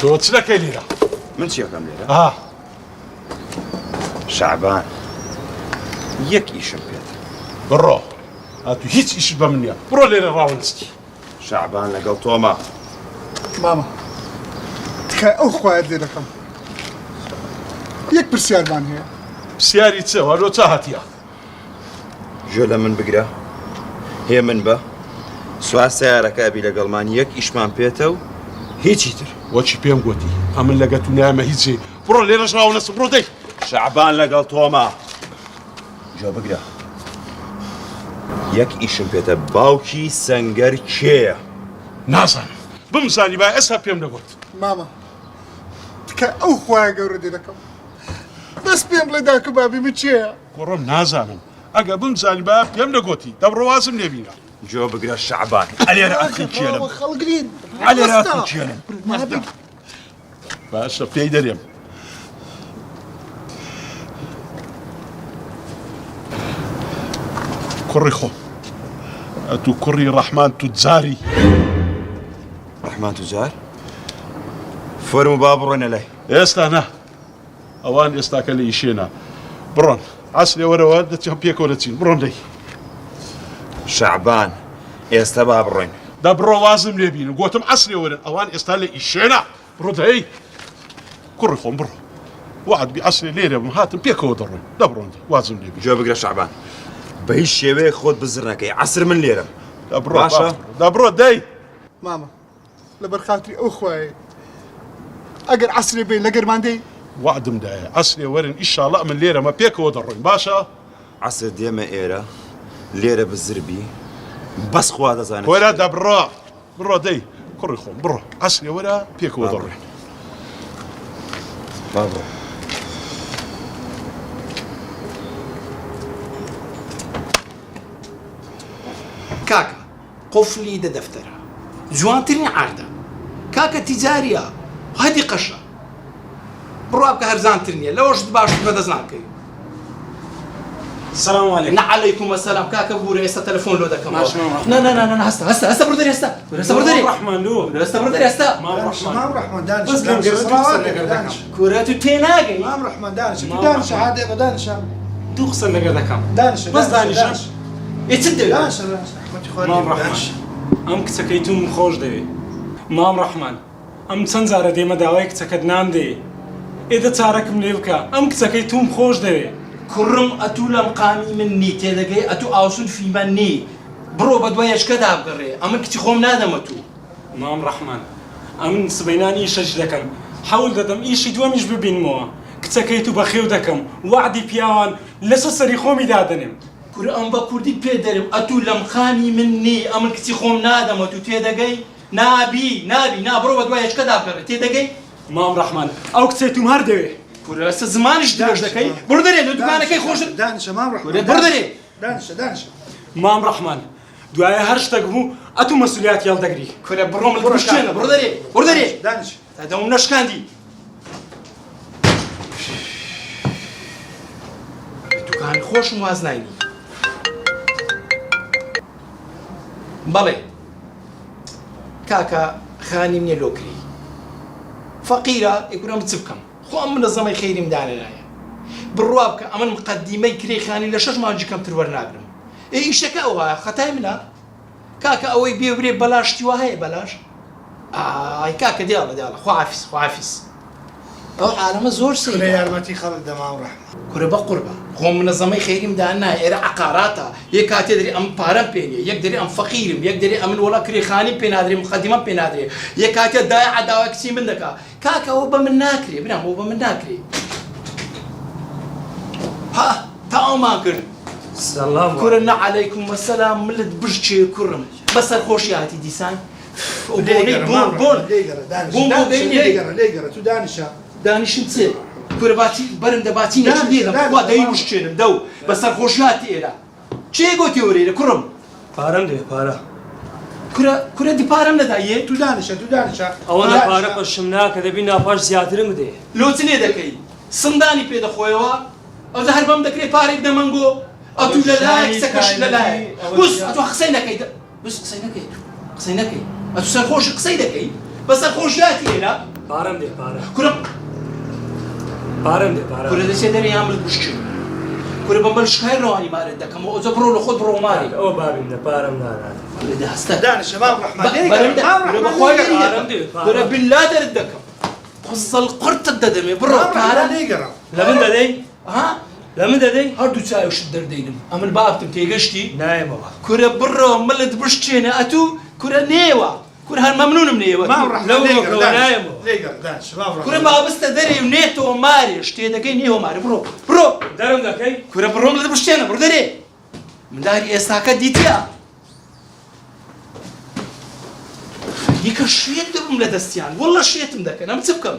تۆ چ دەکەی لێرە؟ من چیەکەم لێرە؟ شعبان یەک ئیشم پێێت. بڕۆ هاتوو هیچ ئیشت بە من نییە. بڕۆ لێرە ڕاوەنستی. شعبان لەگەڵ تۆمە. ماما تکای ئەو خوایەت لێ دەکەم. یەک پرسیارمان هەیە. پرسیاری چ؟ وەرۆ چا هاتیە؟ ژۆ لە من بگرە، هێ من بە، سوار سیارەکە بی لەگەڵمان یەک ئیشمان پێێتە و هیچی تر. وەچی پێم گوتی ئەمن لەگەت و نامە هیچێ. بڕۆ لێرەش ڕاوەنەستم بڕۆ دەی. شعبان لەگەڵ تۆمە. جۆ بگرە. یەک ئیشم پێێتە باوکی سەنگەر کێیە؟ نازانم. بمزانی با ئێستا پێم دەگوت. ماما تکای ئەو خوایە گەورە لێ دەکەم. دەست پێم بڵێ داکە بابی من چییە؟ کوڕم نازانم. ئەگە بمزانی با پێم دەگوتی دەبڕۆوازم لێبینە. جۆ بگرە شعبان. ئەلێرە ئەخی کێنم. خەڵگرین. ئەلێرە ئەخی کێنم. باشە پێی دەرێم. کوڕی خۆ ئەتو کوڕی ڕەحمان توجاری. ڕەحمان توجار؟ فەرموو با بڕۆینە لای. ئێستا نا ئەوان ئێستاکە لە ئیشێنە. بڕۆن عەسرێ وەرەوە دەچێن پێکەوە دەچین. بڕۆن دەی. شعبان ئێستا با بڕۆین. دا بڕۆ وازم لێبینم. گوتم عەسرێ وەرن ئەوان ئێستا لە ئیشێنە. بڕۆ دەی. کوڕی خۆم بڕۆ. وعد بی عەسرێ لێرە بم هاتم پێکەوە دەڕۆین. دەبڕۆن وازم لێبین. جۆ بگرە شعبان. بە هیچ شێوەیە خۆت بزر نەکەی. عەسر من لێرەم. باشە دەبڕۆ دەی. ماما لەبەر خاتری ئەو خوایە ئەگەر عەسرێ بێ لەگەرمان دەی. وعدم دایە عەسرێ وەرن ئیشاڵڵا من لێرەمە پێکەوە دەڕۆین. باشە؟ عەسر دێمە ئێرە لێرە بزربی بەس خوا دەزانێت. وەرە دەبڕۆ. بڕۆ دەی. کوڕی خۆم بڕۆ. عەسرێ وەرە پێکەوە دەڕۆین. با بڕۆ. کاکە قفلی دە دەفتەرە جوانترین عاردە کاکە تیجاریە هەدی قەشە بڕوا بکە هەرزانتر نییە لەوەش باش بەدەست ناکەی. السلام عليكم. نعليكم السلام كاكا بوري هسه تليفون لو دكم لا هسه بردري هسه بردري رحمن لو هسه بردري هسه مام رحمان دانش. بس كم دانش. كوراتو تيناغي مام رحمان دانش. تو دانش عادي بدانش. دوخسن لقد كم دانش. بس دانش. يتصدق دانش. مام رحمن ام كسكيتم خوش دي مام رحمن ام سنزار دي مداويك تكد نام دي اذا تاركم ليبكا ام كسكيتم خوش دي كرم أتو لمقامي مني تيدقي أتو أوسن في مني برو بدويش كذا بقري أمن كتي خوم نادم أتو مام رحمن أمن سبينان إيش أجدكم حاول ددم إيش دوامش ببين موا كتكيتو بخيو دكم وعدي بياوان لسه سري خومي دادنم كر أم بكردي بيدرم أتو لمقامي مني أمن كتي خوم نادم أتو تيدقي نابي نا برو بدويش كذا بقري تيدقي مام رحمن أو كتيتو مهردوي كر هسه زمانش درج دكي بردري لو دكانك خوش دانش مام رحمان. بردري دانش. مام رحمن دعاء هرش تقبو أتو مسؤوليات يال دقري كر بروم البرشنا بردري دانش. هذا منش كاندي دكان خوش موازنايني بەڵێ کاکە خانی منێ لۆکری فەقیرە ئێگورم چ بکەم خۆ ئەم منەزەمەی خەیریم دانێنایە بڕوا بکە ئەمن مقەدیمەی کرێی خانی لە 6 مانجی کەمتر وەرناگرم ئیشەکە ئەو هەیە خەتای منە کاکە ئەوەی بێورێ بەلاشتی وا هەیە بەلاش ئای کاکە دیاڵە خواحافیز ئەو عالەمە زۆر سەیرە یارمەتی خەڵک دەمام ڕەحمان کورە بە قوربە خۆ منەزەمەی خەیریم دانایە ئێرە عەقاراتە یەک کاتێ دەری ئەم پارەم پێ نییە یەک دەری ئەم فەقیرم یەک دەری ئەمن وەڵا کرێخانیم پێ نادرێ مقەدیمەم پێ نادرێ یەک کاتێ دای عەداوای کچی من دەکا کاکە ئەوە بە من ناکرێ برام ئەوە بە من ناکرێ ها تا ئەومان کرد کورە نەعەلەیکوم وەسەلام ملت بژچێ کوڕم بەسەر خۆشی هاتی دیسان لێگەرە تو دانیشە دانیشم چێ کورە باتی بەرم دەباتی نەچ لێرم وا دەی وشتێنم دەو بەسەر خۆشیاتی ئێرە چێ گۆتی وەرێرە کوڕم پارەم دێ پارە کورە دی پارەم نەدایە تو دانیشە ئەوە لە پارە قەشم ناکە دەبی ناپاش زیاترم بدێ لۆچ لێ دەکەی سندانی پێ دەخۆیەوە ئەوزە هەر بەم دەکرێت پارێک دەمەنگۆ ئەتو لەلایە کچەکەش لەلایە بوس ئەتو قسەی نەکەی بوس قسەی نەکەی ئەتو سەرخۆش قسەی دەکەی بەسەر خۆشیاتی ئێرە پارەم دێ پارە کورم پارەم دێ پارە کورە دەچێت دەرێ یان بشتێ کورە بەمبەر شکای ڕەوانی مارێت دەکەم ئەوجە بڕۆ لە خۆت بڕۆ ماری ئەوە بابیم لە پارەم نانات کورە دەهستە دانش مام رحمن کورە بالله دەرت دەکەم قزەڵ قورتت دەدەمێ بڕۆ پارە لە من دەدەی ها لە من دەدەی هەردوو چاوشت دەردەینم ئەمن بابتم تێگەشتی نایەمەوە کورە بڕۆ ملت بشتێنە ئەتوو کورە نێوە کورە هەر مەمنونم نێوە مام رحمن لو نایەمەوە ليقر دانش مام کورە رحمن بابستە دەرێ و نێتەوە مارێ شتێ دەکەی نێوە مارێ بڕۆ بڕۆ دەرم دەکەی کورە بڕۆم لە بشتێنە بڕ دەرێ منداری ئێستاکە دیتیا یکە شوێت دەبم لە دەستیان وەڵا شوێتم دەکەن ئەم چ بکەم